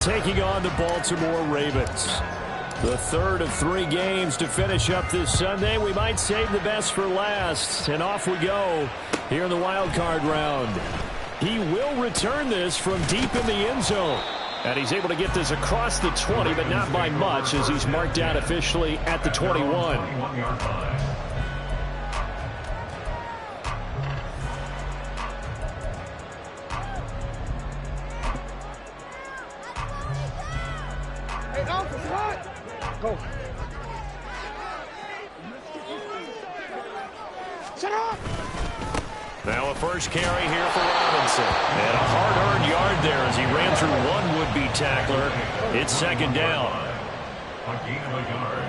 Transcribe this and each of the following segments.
Taking on the Baltimore Ravens. The third of 3 games to finish up this Sunday. We might save the best for last. And off we go here in the wild card round. He will return this from deep in the end zone. And he's able to get this across the 20, but not by much, as he's marked down officially at the 21. Go. Shut up! Now a first carry here for Robinson. And a hard-earned yard there as he ran through one would-be tackler. It's second down. A gain of a yard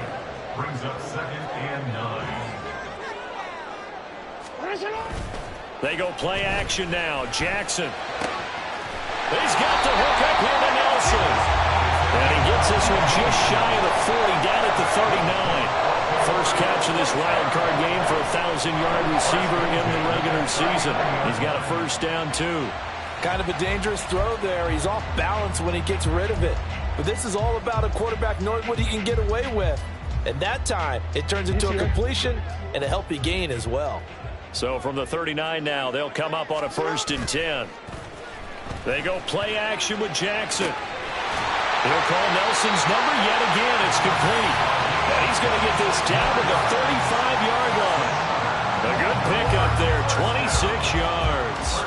brings up 2nd and 9. They go play action now. Jackson. He's got the hook up here to Nelson. And he gets this one just shy of the 40, down at the 39. First catch of this wild card game for a 1,000-yard receiver in the regular season. He's got a first down, too. Kind of a dangerous throw there. He's off balance when he gets rid of it. But this is all about a quarterback knowing what he can get away with. And that time, it turns into a completion and a healthy gain as well. So from the 39 now, they'll come up on a 1st and 10. They go play action with Jackson. He'll call Nelson's number yet again. It's complete. And he's going to get this down to the 35-yard line. A good pickup there, 26 yards.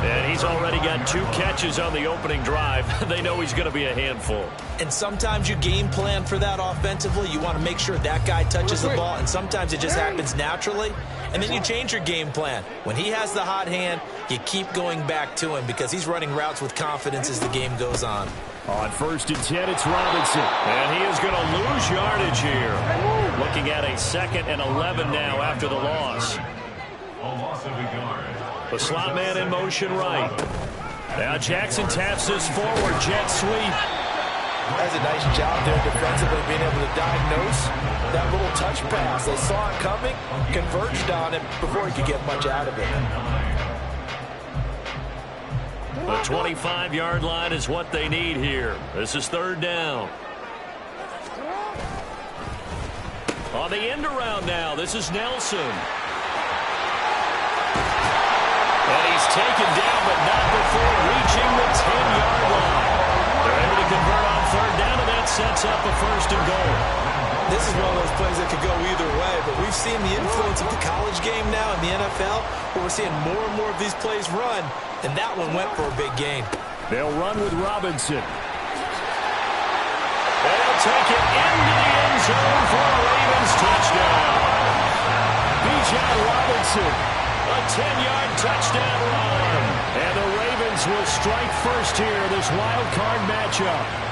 And he's already got 2 catches on the opening drive. They know he's going to be a handful. And sometimes you game plan for that offensively. You want to make sure that guy touches the ball, and sometimes it just happens naturally. And then you change your game plan. When he has the hot hand, you keep going back to him because he's running routes with confidence as the game goes on. On 1st and 10, it's Robinson. And he is going to lose yardage here. Looking at a 2nd and 11 now after the loss. A loss of a yard. The slot man in motion right. Now Jackson taps this forward. Jet sweep. That's a nice job there defensively, being able to diagnose that little touch pass. They saw it coming, converged on him before he could get much out of it. The 25-yard line is what they need here. This is 3rd down. On the end around now, this is Nelson. And he's taken down, but not before reaching the 10-yard line. They're able to convert on 3rd down, and that sets up a 1st and goal. This is one of those plays that could go either way, but we've seen the influence of the college game now in the NFL, where we're seeing more and more of these plays run, and that one went for a big gain. They'll run with Robinson. They'll take it into the end zone for a Ravens touchdown. B.J. Robinson, a 10-yard touchdown run. And the Ravens will strike first here, this wild card matchup.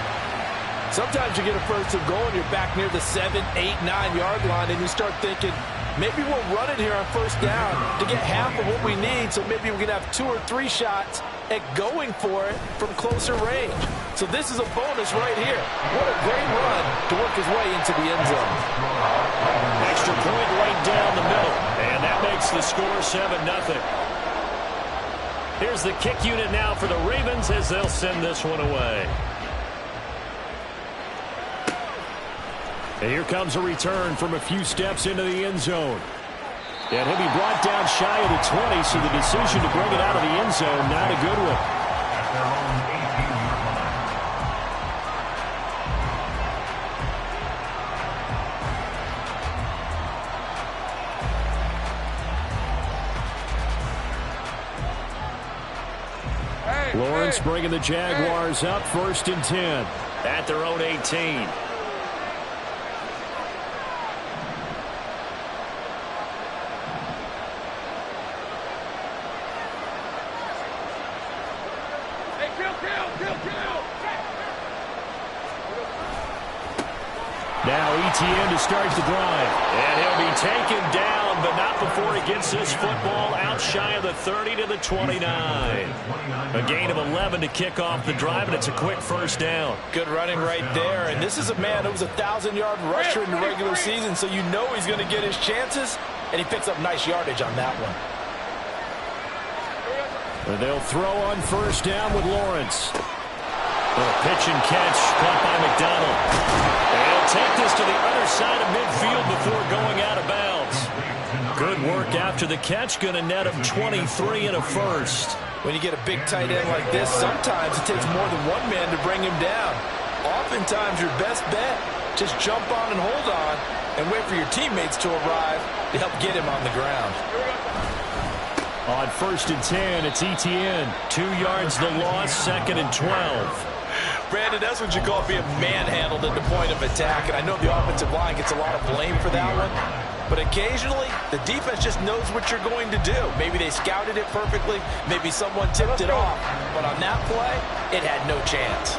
Sometimes you get a 1st and goal and you're back near the 7, 8, 9-yard line, and you start thinking, maybe we'll run it here on 1st down to get half of what we need, so maybe we can have 2 or 3 shots at going for it from closer range. So this is a bonus right here. What a great run to work his way into the end zone. Extra point right down the middle, and that makes the score 7-0. Here's the kick unit now for the Ravens as they'll send this one away. And here comes a return from a few steps into the end zone. And he'll be brought down shy of the 20, so the decision to bring it out of the end zone, not a good one. At their own 18-yard line. Lawrence bringing the Jaguars up 1st and 10 at their own 18. Now ETN to start the drive. And he'll be taken down, but not before he gets this football out shy of the 30 to the 29. A gain of 11 to kick off the drive, and it's a quick 1st down. Good running right there. And this is a man who was a 1,000-yard rusher in the regular season, so you know he's going to get his chances, and he picks up nice yardage on that one. And they'll throw on 1st down with Lawrence. Pitch and catch caught by McDonald. They'll take this to the other side of midfield before going out of bounds. Good work after the catch. Going to net him 23 and a first. When you get a big tight end like this, sometimes it takes more than one man to bring him down. Oftentimes your best bet, just jump on and hold on and wait for your teammates to arrive to help get him on the ground. On 1st and 10, it's Etienne. 2 yards the loss, 2nd and 12. Brandon, that's what you call being manhandled at the point of attack. And I know the offensive line gets a lot of blame for that one. But occasionally, the defense just knows what you're going to do. Maybe they scouted it perfectly. Maybe someone tipped it off. But on that play, it had no chance.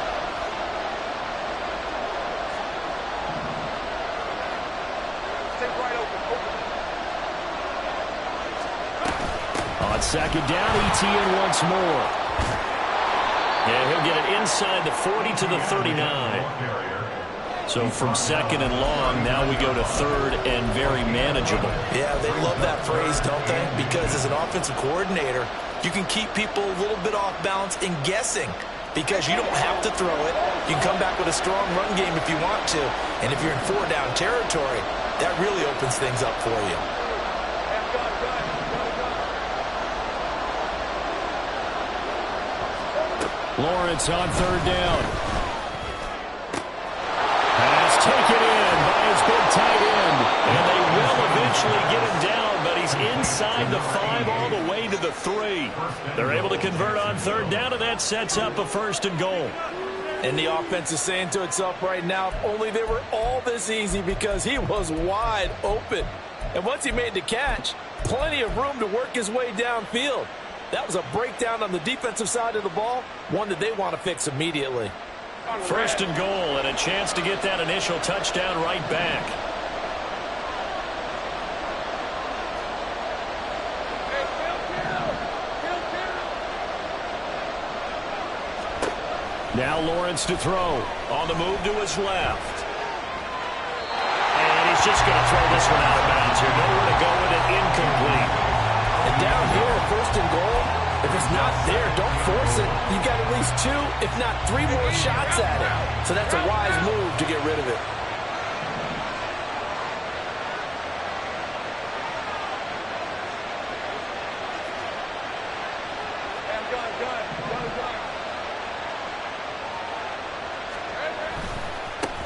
On 2nd down, Etienne once more. Yeah, he'll get it inside the 40 to the 39. So from 2nd and long, now we go to 3rd and very manageable. Yeah, they love that phrase, don't they? Because as an offensive coordinator, you can keep people a little bit off balance in guessing because you don't have to throw it. You can come back with a strong run game if you want to. And if you're in 4-down territory, that really opens things up for you. Lawrence on 3rd down. Pass taken in by his big tight end. And they will eventually get him down, but he's inside the 5 all the way to the 3. They're able to convert on 3rd down, and that sets up a 1st and goal. And the offense is saying to itself right now, if only they were all this easy, because he was wide open. And once he made the catch, plenty of room to work his way downfield. That was a breakdown on the defensive side of the ball, one that they want to fix immediately. 1st and goal, and a chance to get that initial touchdown right back. Now Lawrence to throw. On the move to his left. And he's just going to throw this one out of bounds here. Nowhere to go with it, incomplete. And down here, 1st and goal, if it's not there, don't force it. You've got at least 2, if not 3 more shots at it. So that's a wise move to get rid of it.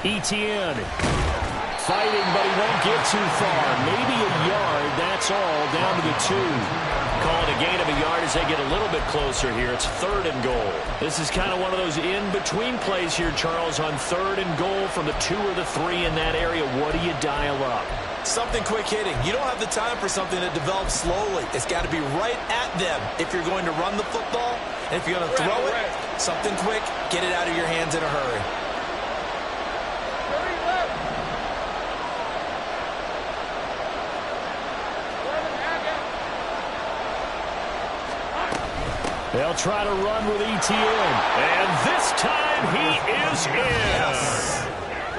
Etienne fighting, but he won't get too far. Maybe a yard, that's all, down to the 2. Calling a gain of a yard as they get a little bit closer here. It's 3rd and goal. This is kind of one of those in-between plays here, Charles, on 3rd and goal from the 2 or the 3 in that area. What do you dial up? Something quick hitting. You don't have the time for something that develops slowly. It's got to be right at them if you're going to run the football. And if you're going to throw it, something quick, get it out of your hands in a hurry. They'll try to run with Etienne. And this time he is in. Yes.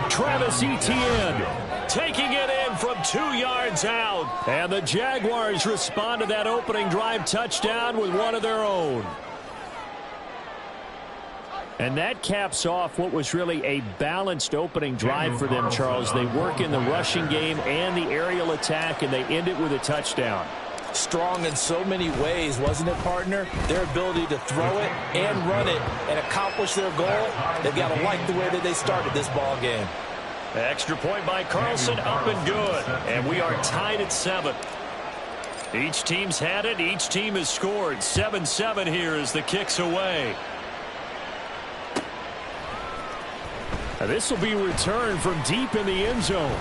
Travis Etienne taking it in from 2 yards out. And the Jaguars respond to that opening drive touchdown with one of their own. And that caps off what was really a balanced opening drive for them, Charles. They work in the rushing game and the aerial attack, and they end it with a touchdown. Strong in so many ways, wasn't it, partner? Their ability to throw it and run it and accomplish their goal, they've got to like the way that they started this ball game. Extra point by Carlson, up and good. And we are tied at 7. Each team's had it. Each team has scored. 7-7 here as the kick's away. Now this will be returned from deep in the end zone.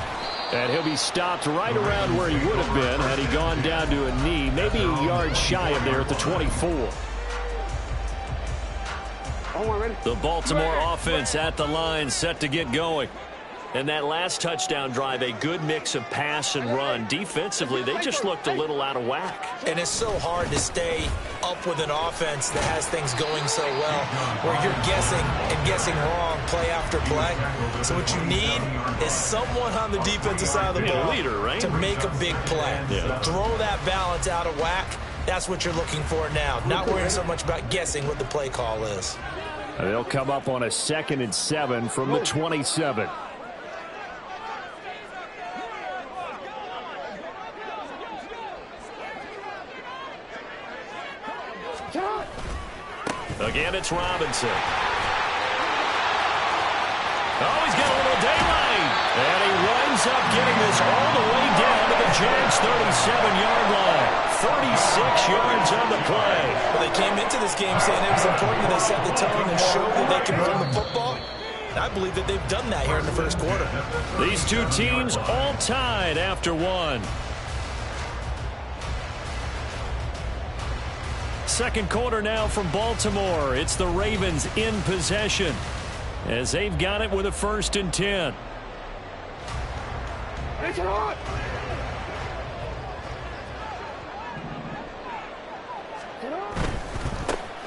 And he'll be stopped right around where he would have been had he gone down to a knee, maybe a yard shy of there at the 24. The Baltimore offense at the line, set to get going. And that last touchdown drive, a good mix of pass and run. Defensively, they just looked a little out of whack. And it's so hard to stay up with an offense that has things going so well, where you're guessing and guessing wrong play after play. So what you need is someone on the defensive side of the ball to make a big play. Yeah. Throw that balance out of whack. That's what you're looking for now. Not worrying so much about guessing what the play call is. They'll come up on a 2nd and 7 from the 27. Again, it's Robinson. Oh, he's got a little daylight. And he winds up getting this all the way down to the Jags' 37-yard line. 36 yards on the play. Well, they came into this game saying it was important that they set the tone and show that they can run the football. And I believe that they've done that here in the first quarter. These two teams all tied after one. Second quarter now from Baltimore. It's the Ravens in possession as they've got it with a 1st and 10.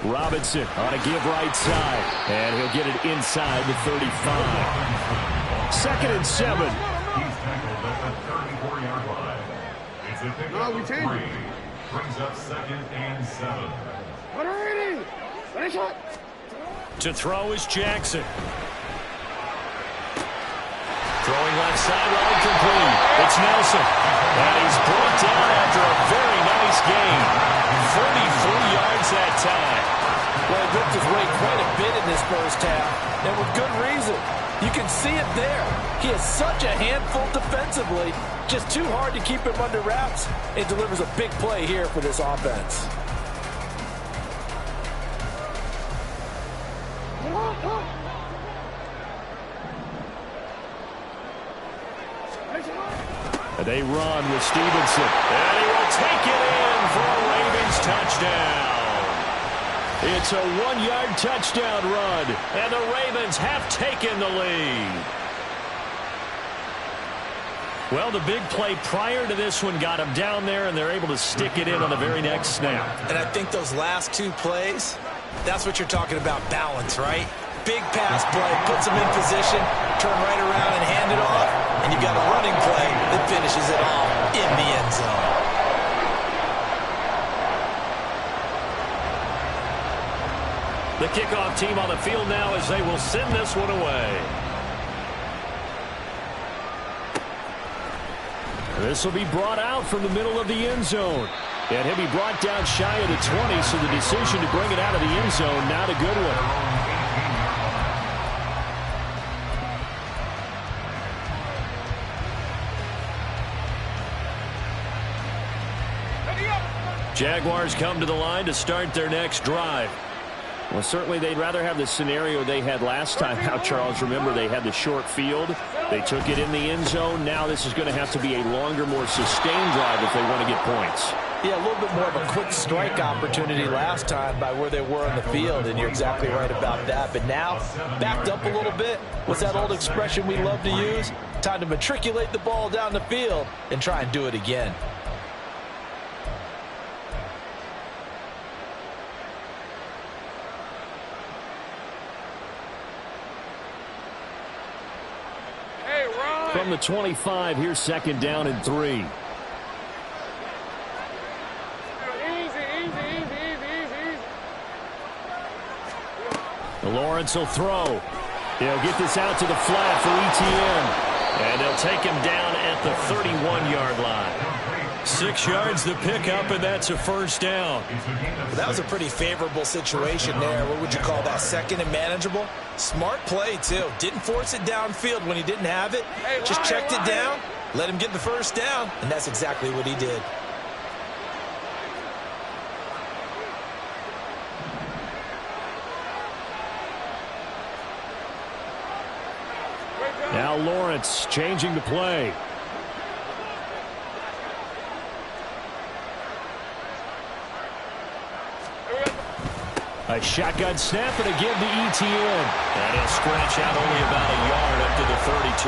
Robinson on a give right side, and he'll get it inside the 35. 2nd and 7. He's tackled at the 34-yard line. It's a pickup of 3. Brings up 2nd and 7. To throw is Jackson. Throwing left sideline complete. It's Nelson. And he's brought down after a very nice gain. 44 yards that time. Well, he ripped his way quite a bit in this first half, and with good reason. You can see it there. He is such a handful defensively. Just too hard to keep him under wraps. It delivers a big play here for this offense. They run with Stevenson. And he will take it in for a Ravens touchdown. It's a 1-yard touchdown run, and the Ravens have taken the lead. Well, the big play prior to this one got him down there, and they're able to stick it in on the very next snap. And I think those last 2 plays, that's what you're talking about, balance, right? Big pass play, puts them in position, turn right around and hand it off, and you've got a running play that finishes it all in the end zone. The kickoff team on the field now as they will send this one away. This will be brought out from the middle of the end zone. And he'll be brought down shy of the 20, so the decision to bring it out of the end zone, not a good one. Jaguars come to the line to start their next drive. Well, certainly they'd rather have the scenario they had last time out, Charles. Remember, they had the short field. They took it in the end zone. Now this is going to have to be a longer, more sustained drive if they want to get points. Yeah, a little bit more of a quick strike opportunity last time by where they were on the field, and you're exactly right about that. But now, backed up a little bit. What's that old expression we love to use? Time to matriculate the ball down the field and try and do it again. From the 25, here's 2nd down and 3. Lawrence will throw. He'll get this out to the flat for ETN. And they'll take him down at the 31-yard line. 6 yards the pickup, and that's a 1st down. Well, that was a pretty favorable situation there. What would you call that? 2nd and manageable? Smart play, too. Didn't force it downfield when he didn't have it. Just checked it down, let him get the 1st down, and that's exactly what he did. Now Lawrence changing the play. A shotgun snap and a give to ETN. And he'll scratch out only about a yard up to the 32.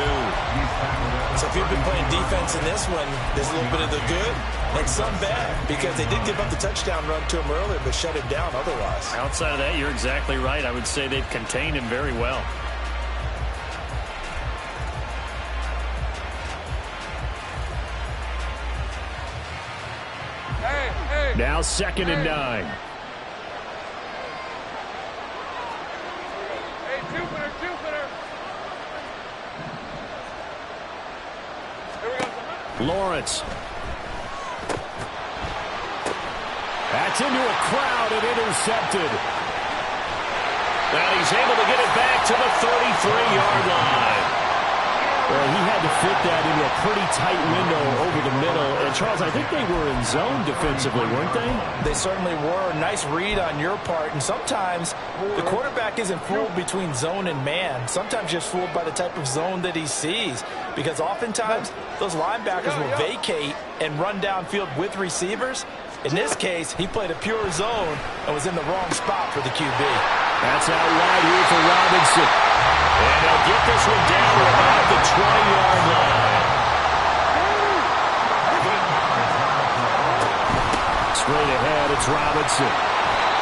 So if you've been playing defense in this one, there's a little bit of the good and some bad, because they did give up the touchdown run to him earlier, but shut him down otherwise. Outside of that, you're exactly right. I would say they've contained him very well. Now 2nd and 9. Lawrence. That's into a crowd and intercepted. And he's able to get it back to the 33-yard line. Well, he had to fit that into a pretty tight window over the middle. And, Charles, I think they were in zone defensively, weren't they? They certainly were. Nice read on your part. And sometimes the quarterback isn't fooled between zone and man. Sometimes just fooled by the type of zone that he sees. Because oftentimes those linebackers will vacate and run downfield with receivers. In this case, he played a pure zone and was in the wrong spot for the QB. That's out wide here for Robinson. And they'll get this one down to about the 20-yard line. Straight ahead, it's Robinson.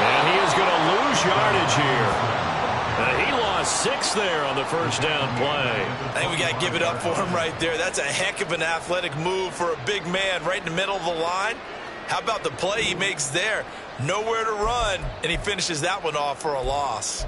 And he is going to lose yardage here. He lost 6 there on the first down play. I think we got to give it up for him right there. That's a heck of an athletic move for a big man right in the middle of the line. How about the play he makes there? Nowhere to run, and he finishes that one off for a loss.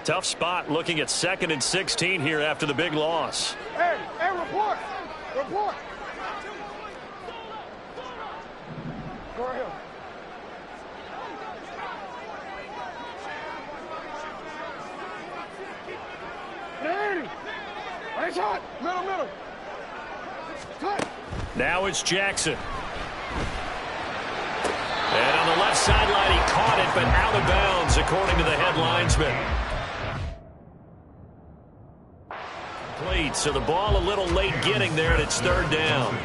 Tough spot looking at 2nd and 16 here after the big loss. Hey, report. Report. Go ahead. Hey, nice shot. Middle. Cut. Now it's Jackson. And on the left sideline, he caught it, but out of bounds, according to the head linesman. Complete, so the ball a little late getting there, and it's 3rd down.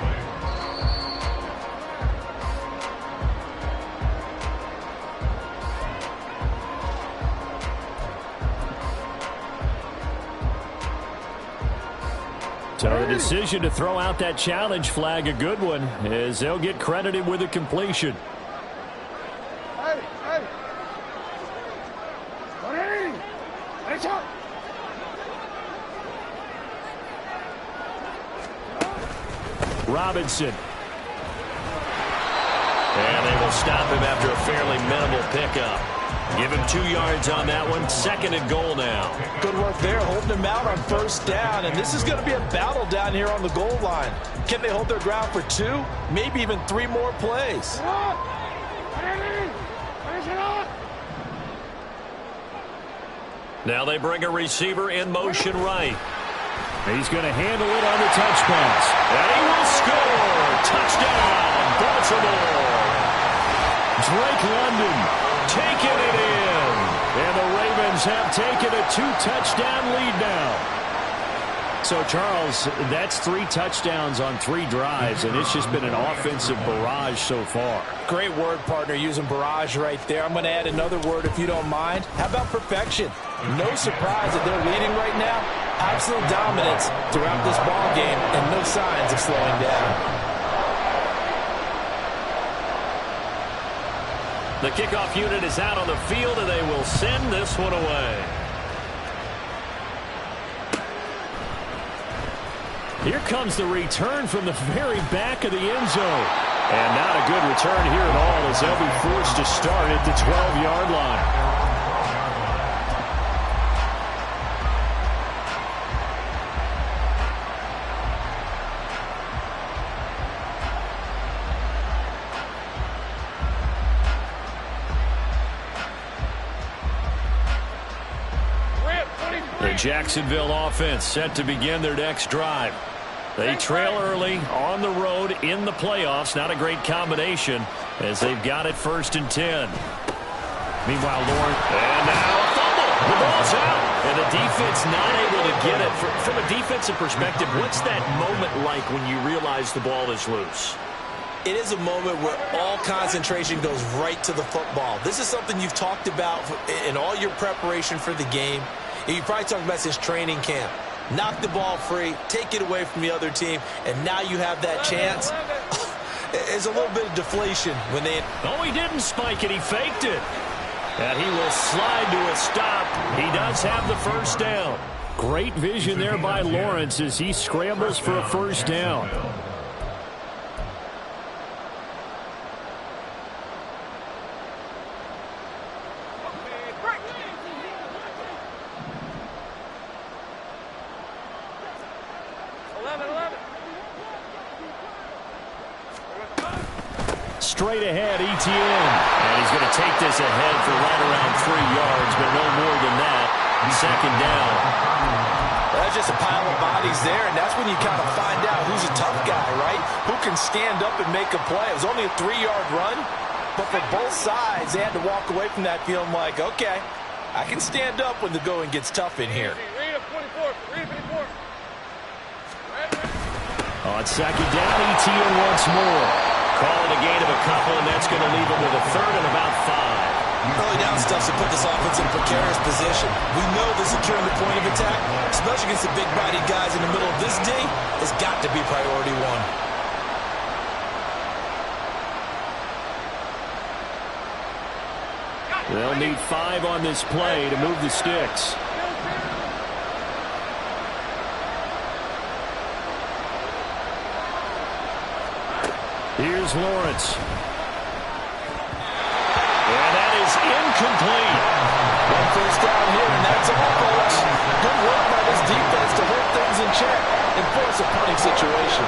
So the decision to throw out that challenge flag, a good one, as they'll get credited with a completion. Hey. 180. Nice shot. Robinson. And they will stop him after a fairly minimal pickup. Give him 2 yards on that one. 2nd and goal now. Good work there, holding him out on 1st down. And this is going to be a battle down here on the goal line. Can they hold their ground for 2, maybe even 3 more plays? Now they bring a receiver in motion right. He's going to handle it on the touch pass. And he will score. Touchdown, Baltimore. Drake London taking it in. And the Ravens have taken a 2-touchdown lead now. So, Charles, that's 3 touchdowns on 3 drives, and it's just been an offensive barrage so far. Great word, partner, using barrage right there. I'm going to add another word if you don't mind. How about perfection? No surprise that they're leading right now. Absolute dominance throughout this ball game and no signs of slowing down. The kickoff unit is out on the field, and they will send this one away. Here comes the return from the very back of the end zone. And not a good return here at all, as they'll be forced to start at the 12-yard line. The Jacksonville offense set to begin their next drive. They trail early on the road in the playoffs. Not a great combination as they've got it 1st and 10. Meanwhile, Lawrence. And now a fumble. The ball's out. And the defense not able to get it. From a defensive perspective, what's that moment like when you realize the ball is loose? It is a moment where all concentration goes right to the football. This is something you've talked about in all your preparation for the game. You probably talked about since training camp. Knock the ball free, take it away from the other team, and now you have that chance. There's a little bit of deflation when they... Oh, he didn't spike it. He faked it. And he will slide to a stop. He does have the 1st down. Great vision there by Lawrence as he scrambles for a 1st down. straight ahead, Etienne. And he's going to take this ahead for right around 3 yards, but no more than that. Second down. That's just a pile of bodies there, and that's when you kind of find out who's a tough guy, right? Who can stand up and make a play. It was only a 3-yard run, but for both sides, they had to walk away from that feeling like, okay, I can stand up when the going gets tough in here. On second down, Etienne once more. Call it a gain of a couple, and that's going to leave him with a third and about 5. Early down stuff to put this offense in a precarious position. We know that securing the point of attack, especially against the big-bodied guys in the middle of this D, has got to be priority one. They'll need 5 on this play to move the sticks. Here's Lawrence. And that is incomplete. One first down here, and that's all, folks. Good work by this defense to hold things in check and force a punting situation.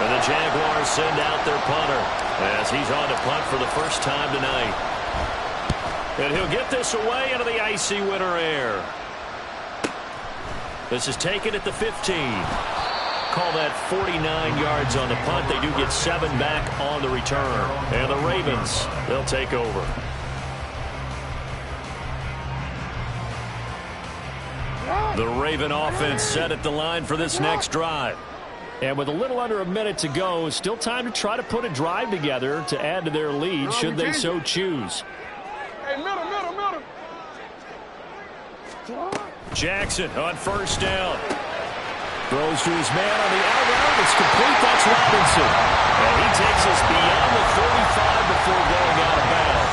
And the Jaguars send out their punter as he's on to punt for the first time tonight. And he'll get this away into the icy winter air. This is taken at the 15. Call that 49 yards on the punt. They do get 7 back on the return. And the Ravens, they'll take over. The Raven offense set at the line for this next drive. And with a little under a minute to go, still time to try to put a drive together to add to their lead should they so choose. Hey, middle. Jackson on first down. Throws to his man on the out route. It's complete. That's Robinson. And he takes us beyond the 35 before going out of bounds.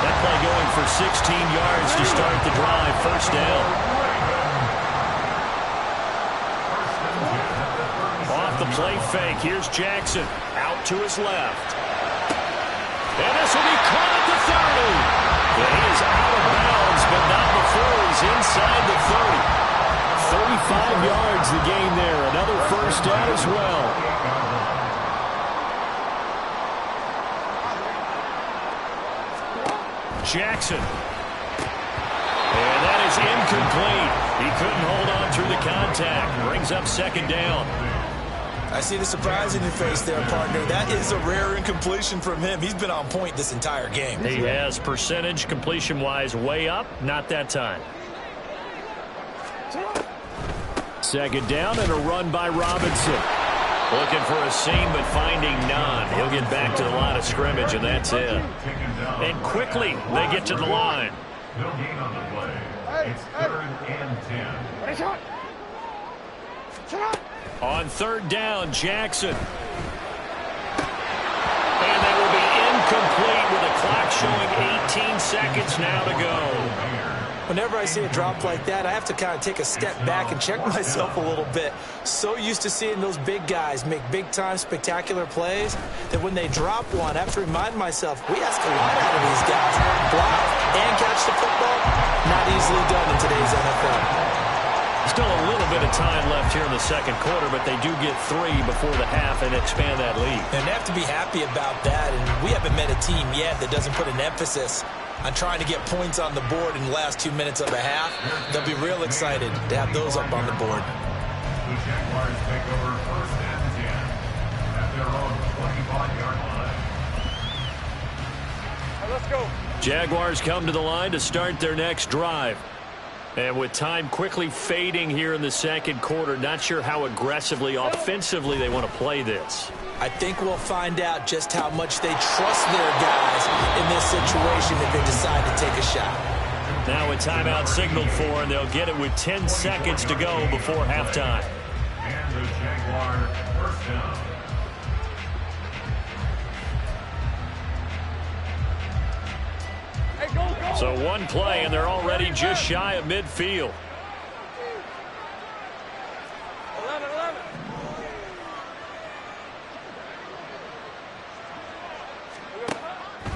That play going for 16 yards to start the drive. First down. Off the play fake. Here's Jackson. Out to his left. And this will be caught at the 30. And he is out of bounds, but not before he's inside the 30. 35 yards the gain there. Another first down as well. Jackson. And that is incomplete. He couldn't hold on through the contact. Brings up second down. I see the surprise in your face there, partner. That is a rare incompletion from him. He's been on point this entire game. He has percentage completion-wise way up. Not that time. Second down and a run by Robinson. Looking for a seam but finding none. He'll get back to the line of scrimmage, and that's it. And quickly they get to the line. No gain on the play. It's 3rd and 10. On third down, Jackson. And that will be incomplete with a clock showing 18 seconds now to go. Whenever I see a drop like that, I have to kind of take a step back and check myself a little bit. So used to seeing those big guys make big-time spectacular plays that when they drop one, I have to remind myself, we ask a lot out of these guys. Block and catch the football, not easily done in today's NFL. Still a little bit of time left here in the second quarter, but they do get 3 before the half and expand that lead. And they have to be happy about that, and we haven't met a team yet that doesn't put an emphasis on trying to get points on the board in the last 2 minutes of a half. They'll be real excited to have those up on the board. The Jaguars take over 1st and 10 at their own 25-yard line. Let's go. Jaguars come to the line to start their next drive. And with time quickly fading here in the second quarter, not sure how aggressively, offensively they want to play this. I think we'll find out just how much they trust their guys in this situation if they decide to take a shot. Now a timeout signaled for, and they'll get it with 10 seconds to go before halftime. And the Jaguar first down. Hey, go. So one play, and they're already just shy of midfield. 11.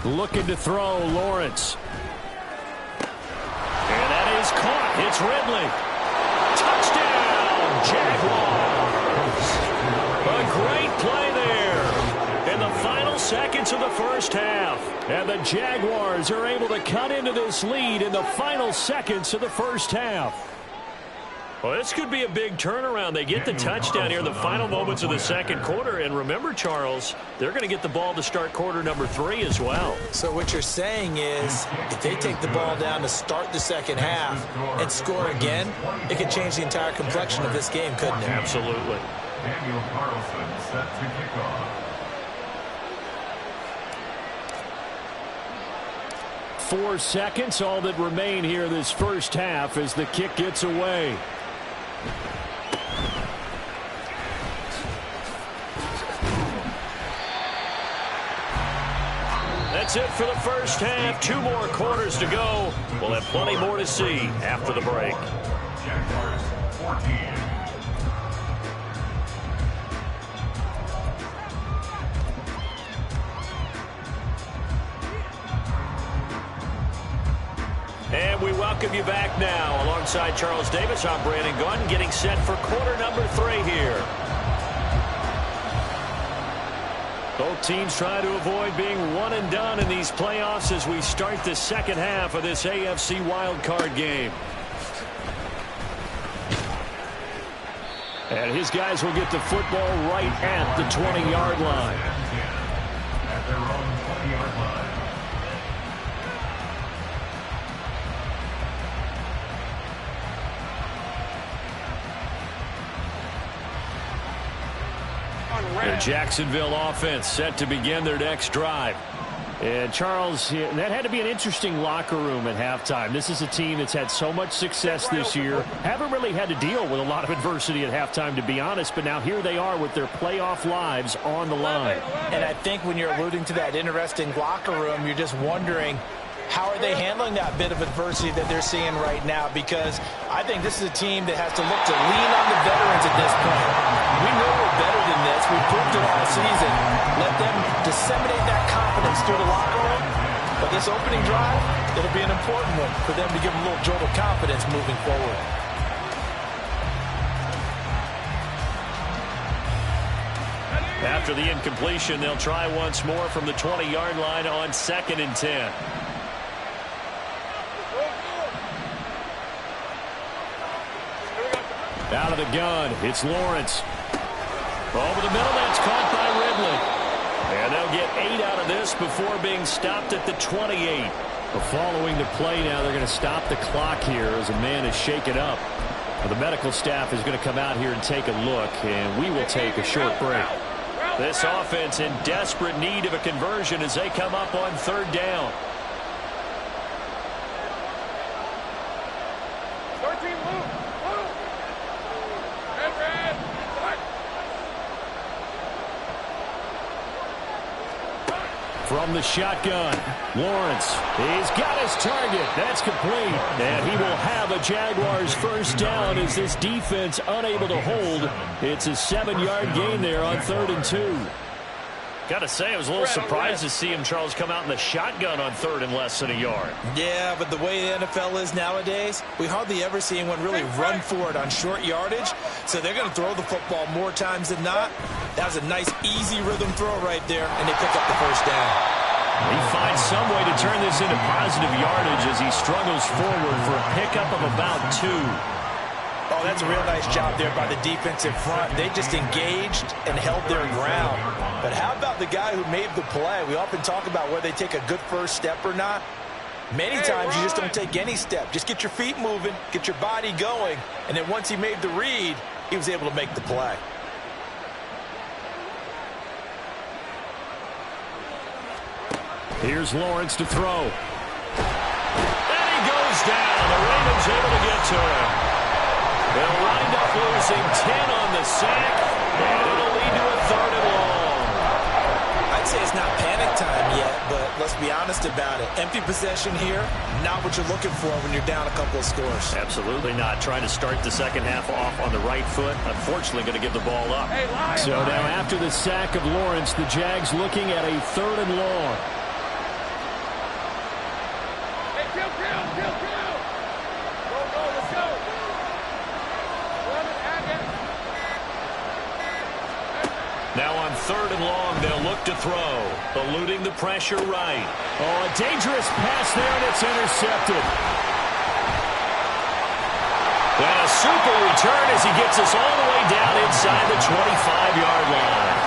Looking to throw, Lawrence. And that is caught. It's Ridley. Touchdown, Jaguars. A great play there. In the final seconds of the first half. And the Jaguars are able to cut into this lead in the final seconds of the first half. Well, this could be a big turnaround. They get the touchdown here in the final moments of the second quarter. And remember, Charles, they're going to get the ball to start quarter number 3 as well. So what you're saying is if they take the ball down to start the second half and score again, it could change the entire complexion of this game, couldn't it? Absolutely. Daniel Carlson set to kick off. 4 seconds, all that remain here this first half as the kick gets away. That's it for the first half. 2 more quarters to go. We'll have plenty more to see after the break. Jaguars 14. And we welcome you back now. Alongside Charles Davis, I'm Brandon Gunn, getting set for quarter number 3 here. Both teams trying to avoid being one and done in these playoffs as we start the second half of this AFC wildcard game. And his guys will get the football right at the 20-yard line. At their own 20-yard line. The Jacksonville offense set to begin their next drive. And Charles, that had to be an interesting locker room at halftime. This is a team that's had so much success this year. Haven't really had to deal with a lot of adversity at halftime, to be honest. But now here they are with their playoff lives on the line. And I think when you're alluding to that interesting locker room, you're just wondering, how are they handling that bit of adversity that they're seeing right now? Because I think this is a team that has to look to lean on the veterans at this point. We know we're better than this. We've proved it all season. Let them disseminate that confidence through the locker room. But this opening drive, it'll be an important one for them to give them a little jolt of confidence moving forward. After the incompletion, they'll try once more from the 20-yard line on 2nd and 10. Out of the gun, it's Lawrence. Over the middle, that's caught by Ridley. And they'll get 8 out of this before being stopped at the 28. Following the play now, they're going to stop the clock here as a man is shaken up. The medical staff is going to come out here and take a look, and we will take a short break. This offense in desperate need of a conversion as they come up on 3rd down. 13, move. Red. From the shotgun, Lawrence, he's got his target. That's complete. And he will have a Jaguars first down as this defense unable to hold. It's a 7-yard gain there on 3rd and 2. Got to say, I was a little surprised to see him, Charles, come out in the shotgun on 3rd and less than a yard. Yeah, but the way the NFL is nowadays, we hardly ever see anyone really run for it on short yardage. So they're going to throw the football more times than not. That was a nice, easy rhythm throw right there, and they pick up the first down. He finds some way to turn this into positive yardage as he struggles forward for a pickup of about 2. Oh, that's a real nice job there by the defensive front. They just engaged and held their ground. But how about the guy who made the play? We often talk about whether they take a good first step or not. Many times you just don't take any step. Just get your feet moving, get your body going, and then once he made the read, he was able to make the play. Here's Lawrence to throw. And he goes down. The Ravens able to get to him. They'll wind up losing 10 on the sack, and it'll lead to a 3rd and long. I'd say it's not panic time yet, but let's be honest about it. Empty possession here, not what you're looking for when you're down a couple of scores. Absolutely not. Trying to start the second half off on the right foot. Unfortunately, going to give the ball up. So now after the sack of Lawrence, the Jags looking at a 3rd and long. Hey, kill. Go, let's go. Now on 3rd and long, they'll look back to throw. Eluding the pressure right. Oh, a dangerous pass there, and it's intercepted. And a super return as he gets us all the way down inside the 25-yard line.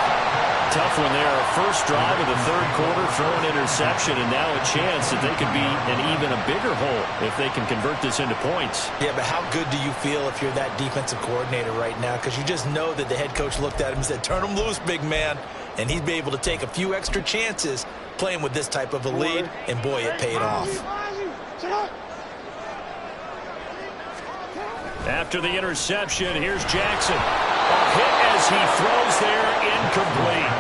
Tough one there. First drive of the third quarter, throw an interception, and now a chance that they could be in even a bigger hole if they can convert this into points. Yeah, but how good do you feel if you're that defensive coordinator right now? Because you just know that the head coach looked at him and said, turn him loose, big man. And he'd be able to take a few extra chances playing with this type of a lead, and boy, it paid off. After the interception, here's Jackson. A hit as he throws there, incomplete.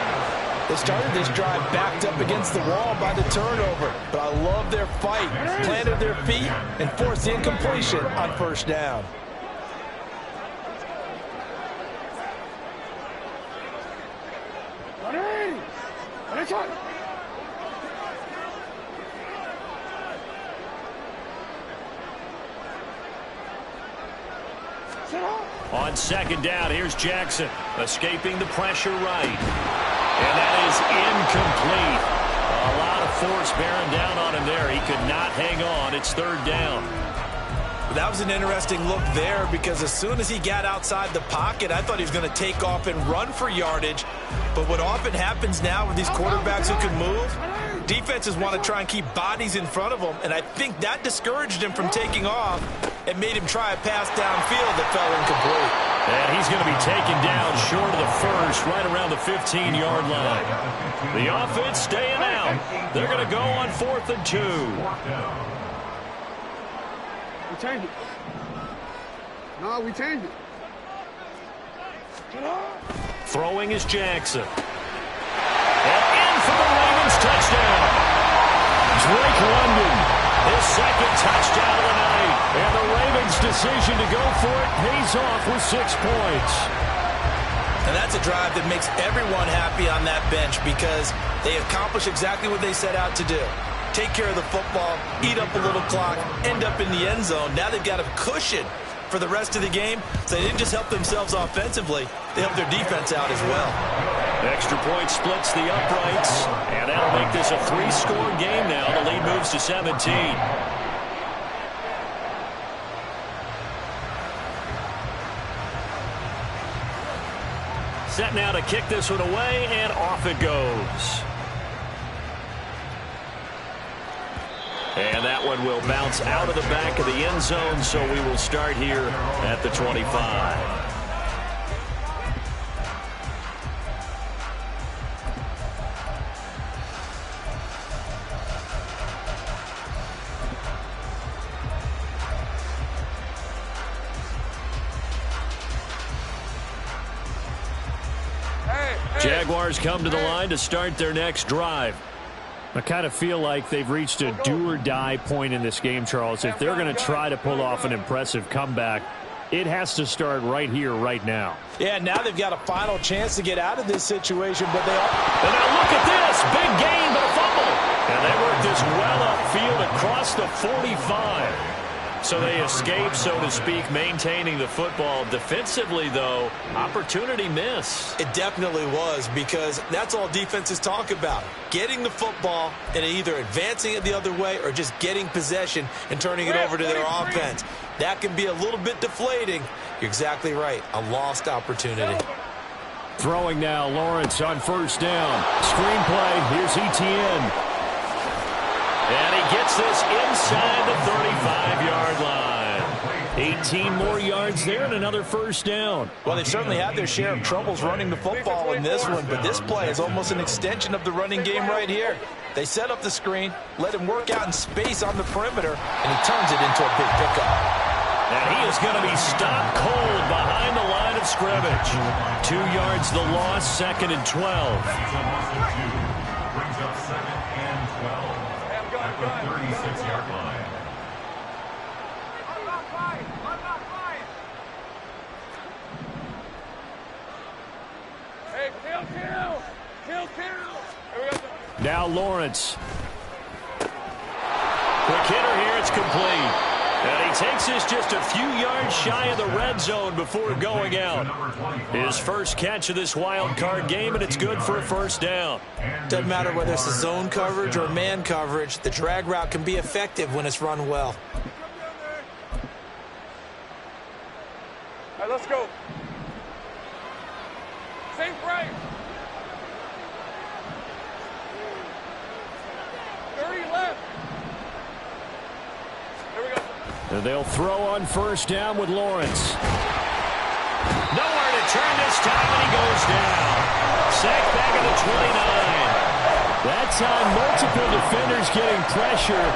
They started this drive backed up against the wall by the turnover, but I love their fight. Planted their feet and forced the incompletion on first down. On second down, here's Jackson, escaping the pressure right. And that is incomplete. A lot of force bearing down on him there. He could not hang on. It's third down. That was an interesting look there because as soon as he got outside the pocket, I thought he was going to take off and run for yardage. But what often happens now with these quarterbacks who can move, defenses want to try and keep bodies in front of them, and I think that discouraged him from taking off and made him try a pass downfield that fell incomplete. And he's going to be taken down short of the first, right around the 15-yard line. The offense staying out. They're going to go on 4th and 2. We change it. No, we change it. Throwing is Jackson. And in for the Ravens touchdown. Drake London, his second touchdown of the night. And the Ravens' decision to go for it pays off with 6 points. And that's a drive that makes everyone happy on that bench because they accomplish exactly what they set out to do. Take care of the football, eat up a little clock, end up in the end zone. Now they've got a cushion for the rest of the game, so they didn't just help themselves offensively, they helped their defense out as well. Extra point splits the uprights, and that'll make this a 3-score game now. The lead moves to 17. Set now to kick this one away, and off it goes. And that one will bounce out of the back of the end zone, so we will start here at the 25. Jaguars come to the line to start their next drive. I kind of feel like they've reached a do-or-die point in this game, Charles. If they're going to try to pull off an impressive comeback, it has to start right here, right now. Yeah, now they've got a final chance to get out of this situation, but they are. And now look at this. Big gain, but a fumble. And they work this well upfield across the 45. So they escape, so to speak, maintaining the football. Defensively, though, opportunity miss. It definitely was, because that's all defenses talk about. Getting the football and either advancing it the other way or just getting possession and turning it over to their offense. That can be a little bit deflating. You're exactly right. A lost opportunity. Throwing now, Lawrence on first down. Screenplay, here's Etienne. And he gets this inside the 35-yard line. 18 more yards there and another first down. Well, they certainly had their share of troubles running the football in this one, but this play is almost an extension of the running game right here. They set up the screen, let him work out in space on the perimeter, and he turns it into a big pickup. And he is going to be stopped cold behind the line of scrimmage. 2 yards the loss, 2nd and 12. Brings up 2nd and 12 at the 36-yard line. Hey, kill. Now Lawrence. Quick hitter here, it's complete. And he takes this just a few yards shy of the red zone before going out. His first catch of this wild card game, and it's good for a first down. Doesn't matter whether it's a zone coverage or man coverage, the drag route can be effective when it's run well. All right, let's go. Same frame. 30 left. Here we go. And they'll throw on first down with Lawrence. Nowhere to turn this time, and he goes down. Sacked back at the 29. That time, multiple defenders getting pressure,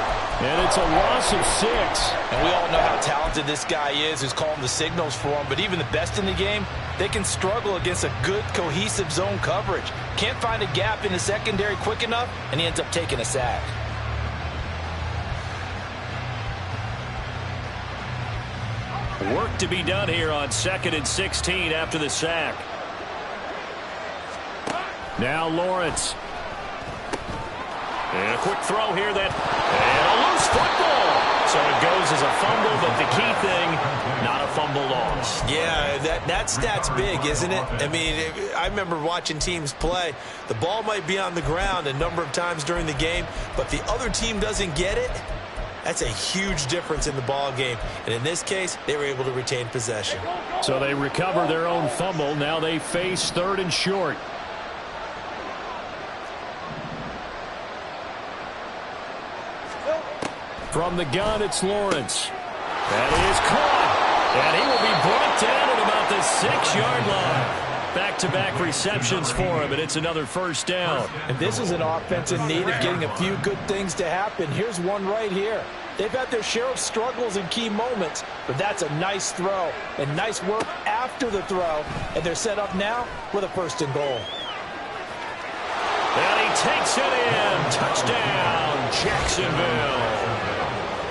and it's a loss of 6. And we all know how talented this guy is who's calling the signals for him, but even the best in the game, they can struggle against a good, cohesive zone coverage. Can't find a gap in the secondary quick enough, and he ends up taking a sack. Work to be done here on 2nd and 16 after the sack. Now Lawrence. And a quick throw here and a loose football. So it goes as a fumble, but the key thing, not a fumble loss. Yeah, that stat's big, isn't it? I mean, I remember watching teams play. The ball might be on the ground a number of times during the game, but the other team doesn't get it. That's a huge difference in the ball game. And in this case, they were able to retain possession. So they recover their own fumble. Now they face 3rd and short. From the gun, it's Lawrence. That is caught. And he will be brought down at about the 6-yard line. Back-to-back receptions for him, and it's another first down. And this is an offense in need of getting a few good things to happen. Here's one right here. They've had their share of struggles in key moments, but that's a nice throw and nice work after the throw. And they're set up now with a 1st and goal. And he takes it in. Touchdown, Jacksonville.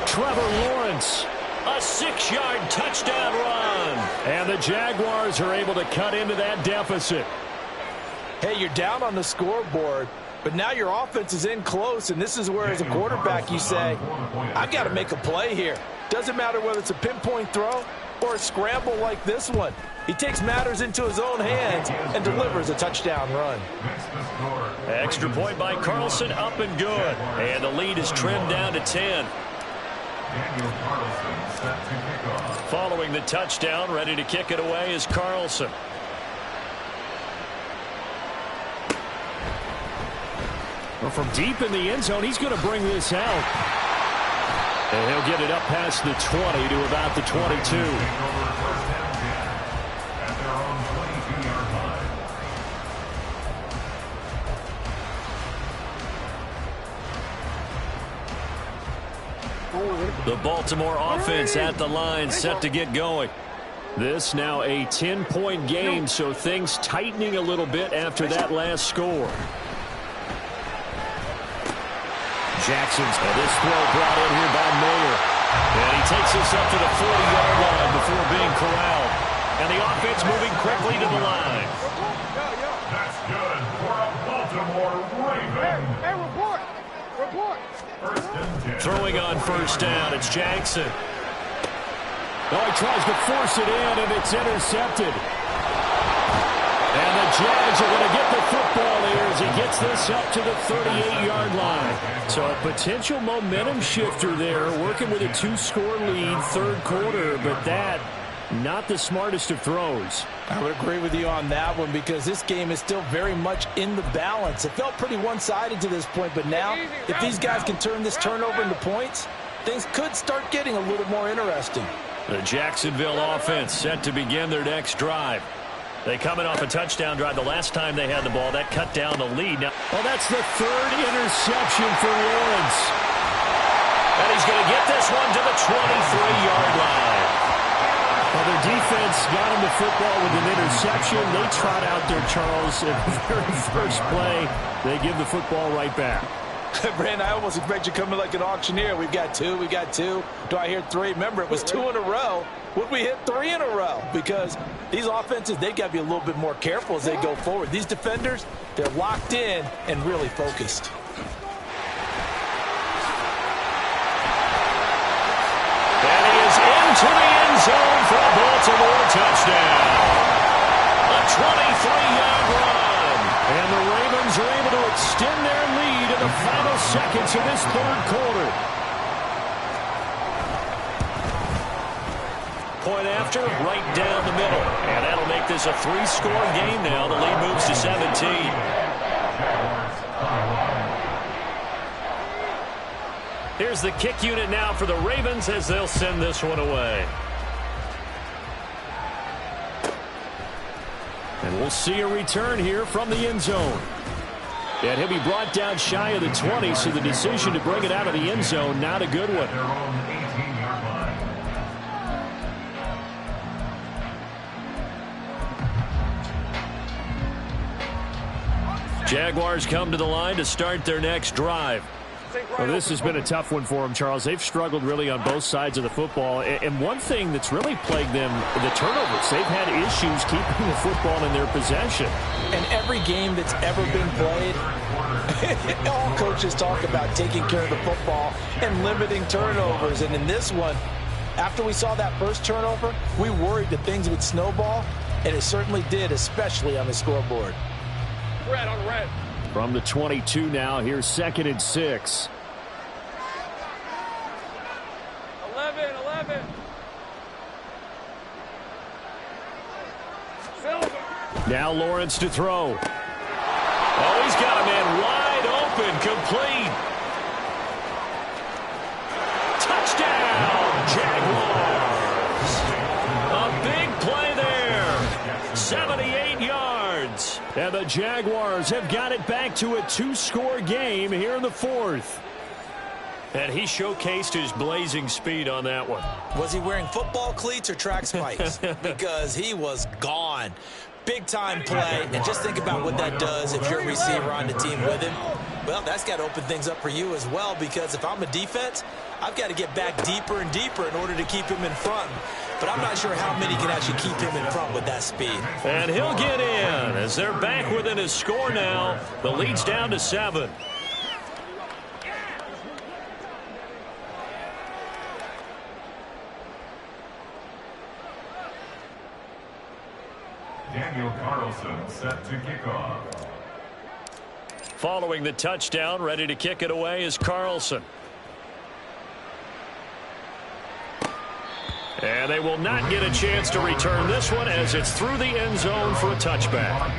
Trevor Lawrence. A 6-yard touchdown run. And the Jaguars are able to cut into that deficit. Hey, you're down on the scoreboard, but now your offense is in close, and this is where, as a quarterback, you say, I've got to make a play here. Doesn't matter whether it's a pinpoint throw or a scramble like this one. He takes matters into his own hands and delivers a touchdown run. Extra point by Carlson, up and good. And the lead is trimmed down to 10. Following the touchdown, ready to kick it away is Carlson. Well, from deep in the end zone, he's going to bring this out. And he'll get it up past the 20 to about the 22. The Baltimore offense at the line, set to get going. This now a 10-point game, so things tightening a little bit after that last score. Jackson's this throw brought in here by Miller. And he takes this up to the 40-yard line before being corralled. And the offense moving quickly to the line. That's good for a Baltimore Raven. Hey, report. Report. Throwing on first down, it's Jackson. Oh, he tries to force it in, and it's intercepted. And the Jags are going to get the football here as he gets this up to the 38-yard line. So a potential momentum shifter there, working with a 2-score lead, 3rd quarter, but that, not the smartest of throws. I would agree with you on that one because this game is still very much in the balance. It felt pretty one-sided to this point, but now if these guys can turn this turnover into points, things could start getting a little more interesting. The Jacksonville offense set to begin their next drive. They coming off a touchdown drive the last time they had the ball. That cut down the lead. Now, well, that's the 3rd interception for Lawrence. And he's going to get this one to the 23-yard line. Well, their defense got him the football with an interception. They trot out there, Charles, at the very first play. They give the football right back. Brandon, I almost expect you coming like an auctioneer. We've got 2, we got 2. Do I hear 3? Remember, it was 2 in a row. Would we hit 3 in a row? Because these offenses, they've got to be a little bit more careful as they go forward. These defenders, they're locked in and really focused. And he seconds of this third quarter. Point after, right down the middle. And that'll make this a 3-score game now. The lead moves to 17. Here's the kick unit now for the Ravens as they'll send this one away. And we'll see a return here from the end zone. And he'll be brought down shy of the 20, so the decision to bring it out of the end zone, not a good one. Jaguars come to the line to start their next drive. Well, this has been a tough one for them, Charles. They've struggled really on both sides of the football. And one thing that's really plagued them, the turnovers. They've had issues keeping the football in their possession. And every game that's ever been played, all coaches talk about taking care of the football and limiting turnovers. And in this one, after we saw that first turnover, we worried that things would snowball, and it certainly did, especially on the scoreboard. Red on red. From the 22 now, here's 2nd and 6. 11. Silver. Now Lawrence to throw. Oh, he's got a man wide open, complete. Touchdown, Jaguars. A big play there. 78 yards. And the Jaguars have got it back to a 2-score game here in the 4th. And he showcased his blazing speed on that one. Was he wearing football cleats or track spikes? Because he was gone. Big-time play, and just think about what that does if you're a receiver on the team with him. Well, that's got to open things up for you as well, because if I'm a defense, I've got to get back deeper and deeper in order to keep him in front. But I'm not sure how many can actually keep him in front with that speed. And he'll get in as they're back within a score now. The lead's down to 7. Daniel Carlson set to kick off. Following the touchdown, ready to kick it away is Carlson. And they will not get a chance to return this one as it's through the end zone for a touchback.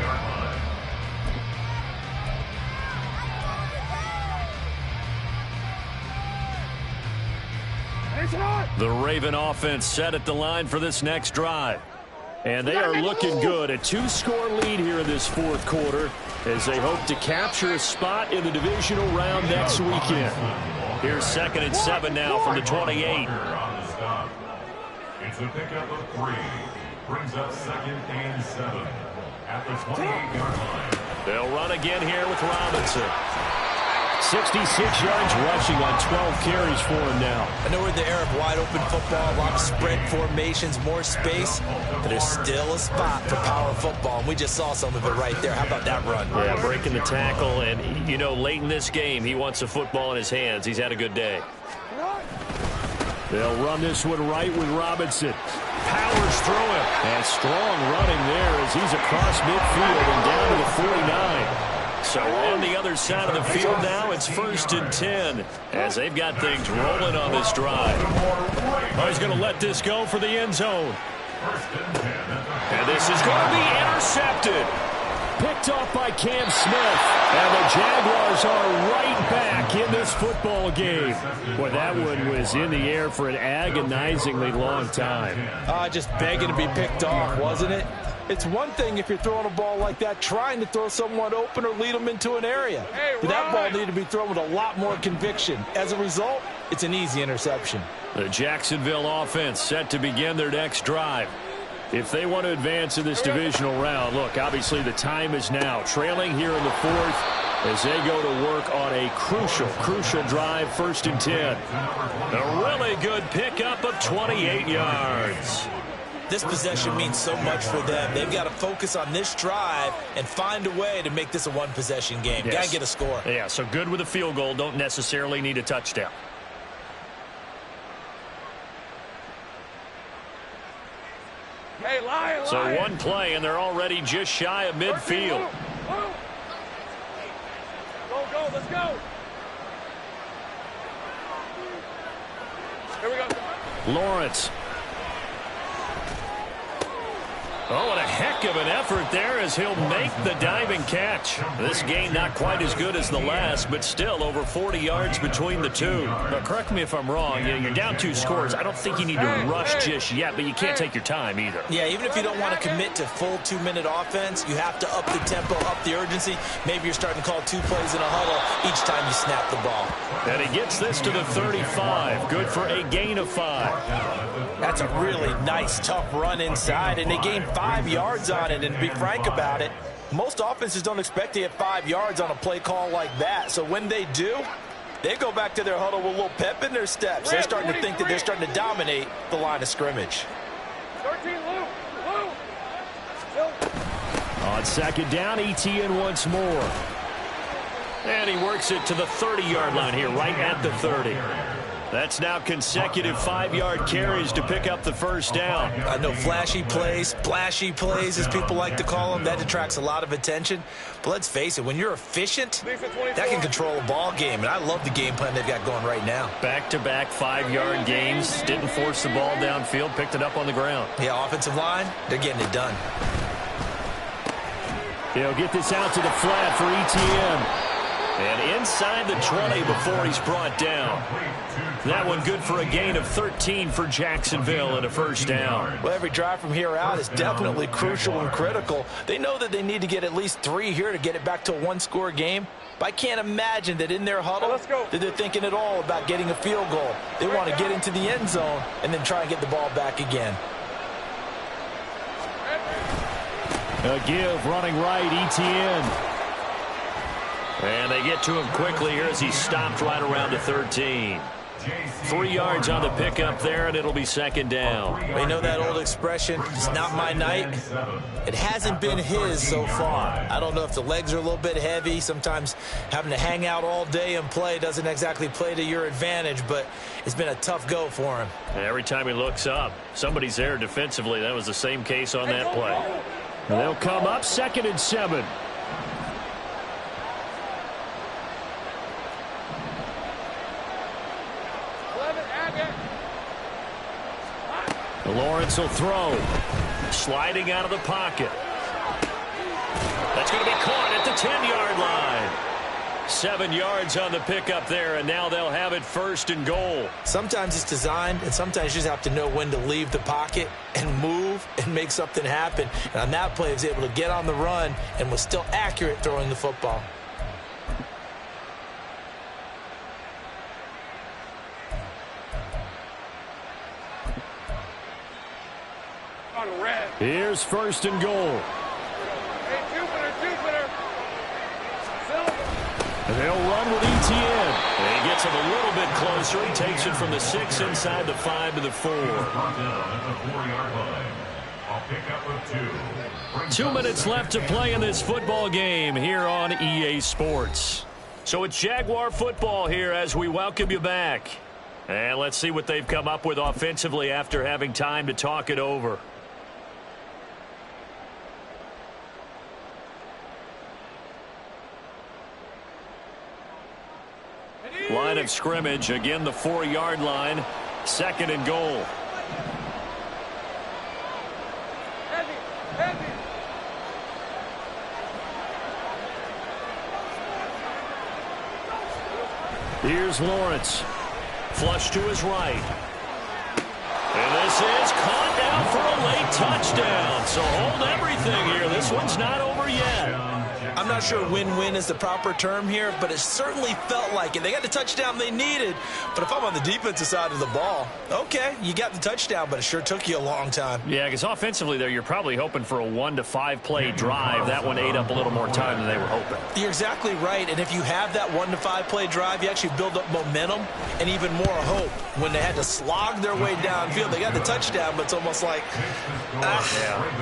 The Raven offense set at the line for this next drive. And they are looking good. A 2-score lead here in this 4th quarter as they hope to capture a spot in the divisional round next weekend. Here's 2nd and 7 now from the 28. It's a pickup of 3. Brings up 2nd and 7 at the 28-yard line. They'll run again here with Robinson. 66 yards rushing on 12 carries for him now. I know we're in the era of wide-open football, a lot of spread formations, more space, but there's still a spot for power football, and we just saw some of it right there. How about that run? Yeah, breaking the tackle, and, you know, late in this game, he wants the football in his hands. He's had a good day. They'll run this one right with Robinson. Powers through him. And strong running there as he's across midfield and down to the 49. So on the other side of the field now, it's 1st and 10 as they've got things rolling on this drive. Oh, he's going to let this go for the end zone. And this is going to be intercepted. Picked off by Cam Smith. And the Jaguars are right back in this football game. Boy, that one was in the air for an agonizingly long time. Just begging to be picked off, wasn't it? It's one thing if you're throwing a ball like that, trying to throw someone open or lead them into an area. But that ball needed to be thrown with a lot more conviction. As a result, it's an easy interception. The Jacksonville offense set to begin their next drive. If they want to advance in this divisional round, look, obviously the time is now. Trailing here in the 4th as they go to work on a crucial drive, 1st and 10. A really good pickup of 28 yards. This possession means so much for them. They've got to focus on this drive and find a way to make this a one-possession game. Yes. Got to get a score. Yeah, so good with a field goal. Don't necessarily need a touchdown. Hey, Lion, so one play, and they're already just shy of midfield. Go, let's go. Here we go. Lawrence. Oh, and a heck of an effort there as he'll make the diving catch. This game not quite as good as the last, but still over 40 yards between the two. But correct me if I'm wrong. You're down 2 scores. I don't think you need to rush just yet, but you can't take your time either. Yeah, even if you don't want to commit to full 2-minute offense, you have to up the tempo, up the urgency. Maybe you're starting to call 2 plays in a huddle each time you snap the ball. And he gets this to the 35. Good for a gain of 5. That's a really nice, tough run inside, and they gained 5 yards on it. And to be frank about it, most offenses don't expect to get 5 yards on a play call like that. So when they do, they go back to their huddle with a little pep in their steps. They're starting to think that they're starting to dominate the line of scrimmage. 13, Lou. On second down, ETN once more. And he works it to the 30-yard line here, right at the 30. That's now consecutive 5-yard carries to pick up the first down. I know flashy plays, splashy plays, as people like to call them, that attracts a lot of attention. But let's face it, when you're efficient, that can control a ball game. And I love the game plan they've got going right now. Back-to-back 5-yard gains. Didn't force the ball downfield, picked it up on the ground. Yeah, offensive line, they're getting it done. He'll get this out to the flat for ETN. And inside the 20 before he's brought down. That one good for a gain of 13 for Jacksonville and a first down. Well, every drive from here out is definitely crucial and critical. They know that they need to get at least 3 here to get it back to a 1-score game. But I can't imagine that in their huddle that they're thinking at all about getting a field goal. They want to get into the end zone and then try and get the ball back again. A give running right, ETN. And they get to him quickly here as he stopped right around the 13. 3 yards on the pickup there, and it'll be second down. You know that old expression, it's not my night? It hasn't been his so far. I don't know if the legs are a little bit heavy. Sometimes having to hang out all day and play doesn't exactly play to your advantage, but it's been a tough go for him. Every time he looks up, somebody's there defensively. That was the same case on that play. And they'll come up 2nd and 7. Lawrence will throw. Sliding out of the pocket. That's going to be caught at the 10-yard line. 7 yards on the pickup there, and now they'll have it 1st and goal. Sometimes it's designed, and sometimes you just have to know when to leave the pocket and move and make something happen. And on that play, he was able to get on the run and was still accurate throwing the football. Here's 1st and goal. Hey, Jupiter. And they'll run with ETN. And he gets him a little bit closer. He takes it from the 6 inside the 5 to the 4. 2 minutes left to play in this football game here on EA Sports. So it's Jaguar football here as we welcome you back. And let's see what they've come up with offensively after having time to talk it over. Line of scrimmage, again the 4-yard line, 2nd and goal. Here's Lawrence. Flush to his right. And this is caught down for a late touchdown. So hold everything here. This one's not over yet. I'm not sure win-win is the proper term here, but it certainly felt like it. They got the touchdown they needed, but if I'm on the defensive side of the ball, okay, you got the touchdown, but it sure took you a long time. Yeah, because offensively there, you're probably hoping for a 1 to 5 play drive. That one ate up a little more time than they were hoping. You're exactly right, and if you have that 1 to 5 play drive, you actually build up momentum and even more hope. When they had to slog their way downfield, they got the touchdown, but it's almost like,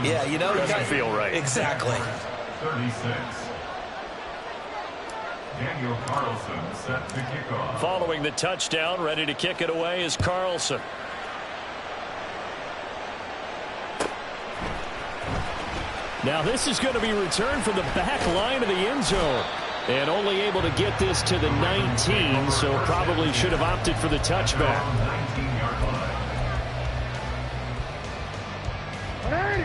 yeah, you know, doesn't feel right. Exactly. 36. Daniel Carlson set to kick off. Following the touchdown, ready to kick it away is Carlson. Now this is going to be returned from the back line of the end zone. And only able to get this to the 19, so probably should have opted for the touchback.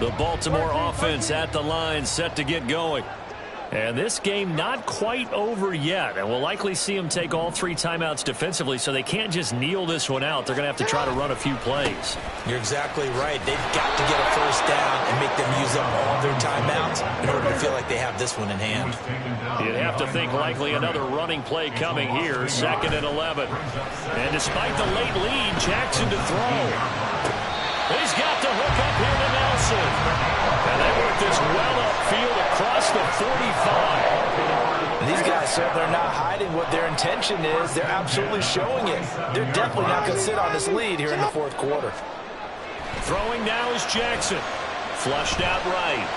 The Baltimore offense at the line, set to get going. And this game not quite over yet. And we'll likely see them take all 3 timeouts defensively, so they can't just kneel this one out. They're going to have to try to run a few plays. You're exactly right. They've got to get a first down and make them use up all their timeouts in order to feel like they have this one in hand. You'd have to think likely another running play coming here, 2nd and 11. And despite the late lead, Jackson to throw. He's got to hook up here to Nelson. And they work this well upfield across the 45. These guys certainly are not hiding what their intention is. They're absolutely showing it. They're definitely not going to sit on this lead here in the 4th quarter. Throwing now is Jackson. Flushed out right.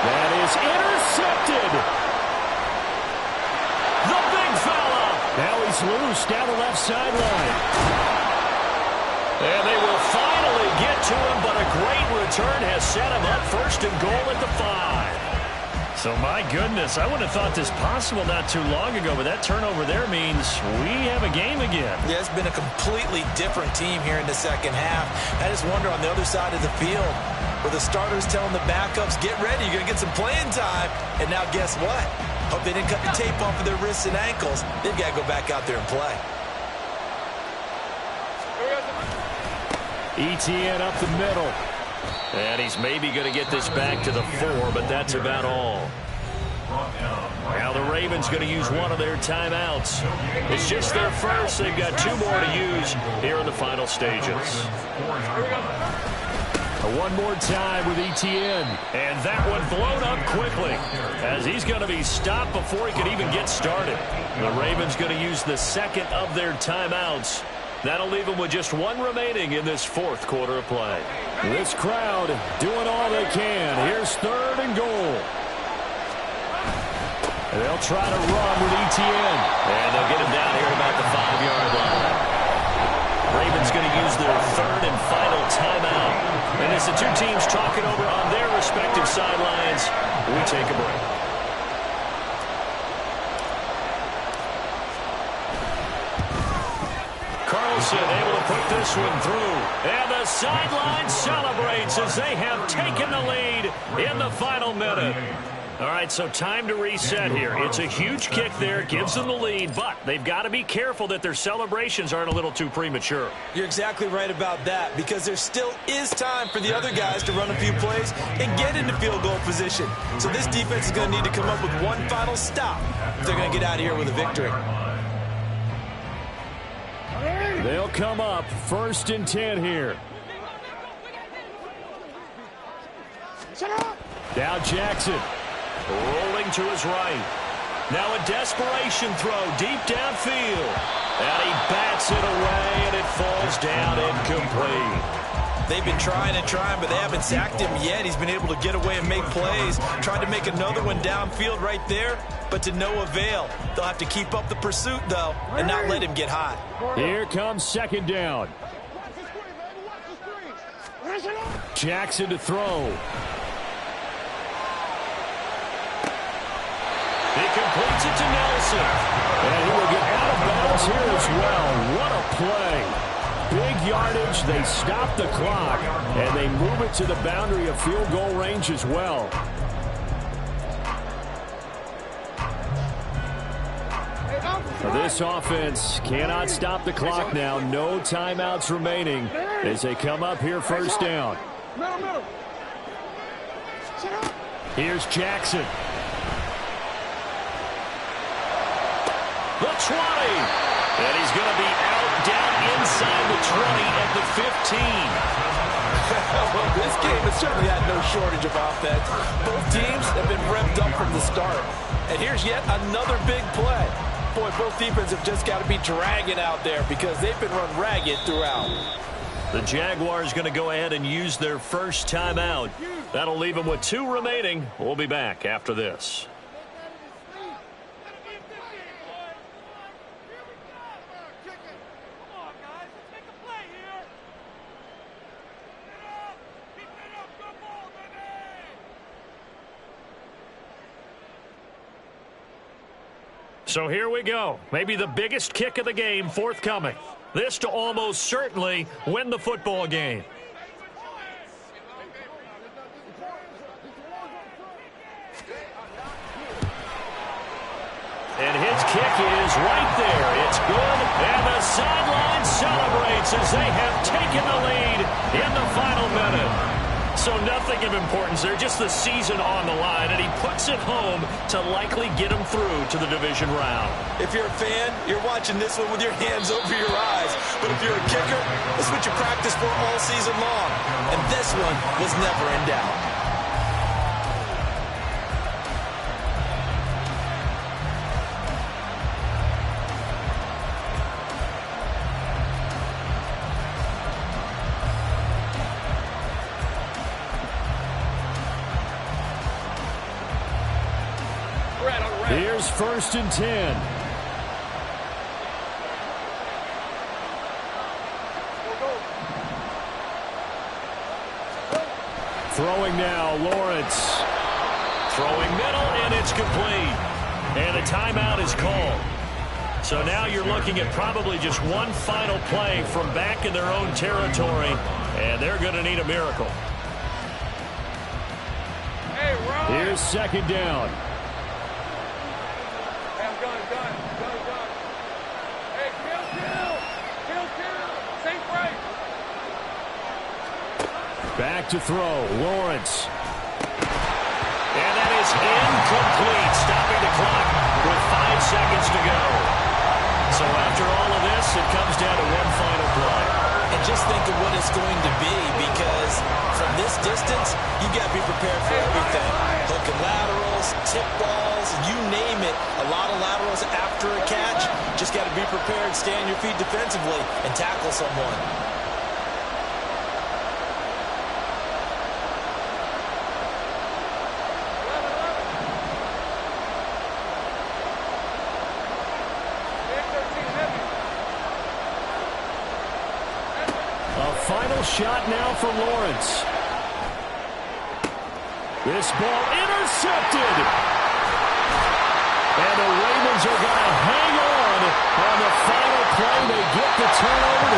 That is intercepted. The big fella. Now he's loose down the left sideline. And they will finally get to him, but a great return has set him up 1st and goal at the 5. So, my goodness, I wouldn't have thought this possible not too long ago, but that turnover there means we have a game again. Yeah, it's been a completely different team here in the 2nd half. I just wonder on the other side of the field, where the starters telling the backups, get ready, you're going to get some playing time. And now guess what? Hope they didn't cut the tape off of their wrists and ankles. They've got to go back out there and play. ETN up the middle. And he's maybe going to get this back to the 4, but that's about all. Now the Ravens going to use one of their timeouts. It's just their first. They've got 2 more to use here in the final stages. One more time with ETN. And that one blown up quickly as he's going to be stopped before he can even get started. The Ravens going to use the 2nd of their timeouts. That'll leave them with just 1 remaining in this 4th quarter of play. This crowd doing all they can. Here's 3rd and goal. They'll try to run with ETN. And they'll get him down here at about the 5-yard line. Ravens going to use their 3rd and final timeout. And as the 2 teams talking over on their respective sidelines, we take a break. Carlson able to put this one through. And the sideline celebrates as they have taken the lead in the final minute. All right, so time to reset here. It's a huge kick there, gives them the lead, but they've got to be careful that their celebrations aren't a little too premature. You're exactly right about that, because there still is time for the other guys to run a few plays and get into field goal position. So this defense is going to need to come up with one final stop if they're going to get out of here with a victory. They'll come up 1st and 10 here. Now Jackson. Rolling to his right. Now a desperation throw deep downfield. And he bats it away, and it falls down incomplete. They've been trying and trying, but they haven't sacked him yet. He's been able to get away and make plays. Tried to make another one downfield right there, but to no avail. They'll have to keep up the pursuit, though, and not let him get hot. Here comes 2nd down. Jackson to throw. He completes it to Nelson. And he will get out of bounds here as well. What a play. Big yardage. They stop the clock, and they move it to the boundary of field goal range as well. This offense cannot stop the clock now. No timeouts remaining as they come up here 1st down. Here's Jackson. The 20. And he's going to be out down inside the 20 at the 15. Well, this game has certainly had no shortage of offense. Both teams have been revved up from the start. And here's yet another big play. Boy, both defenses have just got to be dragging out there because they've been run ragged throughout. The Jaguars going to go ahead and use their 1st timeout. That'll leave them with 2 remaining. We'll be back after this. So here we go. Maybe the biggest kick of the game forthcoming. This to almost certainly win the football game. kick is right there. It's good, and the sideline celebrates as they have taken the lead in the final minute. So nothing of importance there, just the season on the line, and he puts it home to likely get him through to the division round. If you're a fan, you're watching this one with your hands over your eyes. But if you're a kicker, this is what you practice for all season long. And this one was never in doubt. Here's 1st and 10. Throwing now, Lawrence. Throwing middle, and it's complete. And a timeout is called. So now you're looking at probably just one final play from back in their own territory, and they're going to need a miracle. Here's 2nd down. Back to throw, Lawrence. And that is incomplete, stopping the clock with 5 seconds to go. So after all of this, it comes down to one final play. And just think of what it's going to be, because from this distance, you've got to be prepared for everything. Hook and laterals, tip balls, you name it. A lot of laterals after a catch. Just got to be prepared, stay on your feet defensively, and tackle someone. Final shot now for Lawrence. This ball intercepted. And the Ravens are going to hang on the final play. They get the turnover to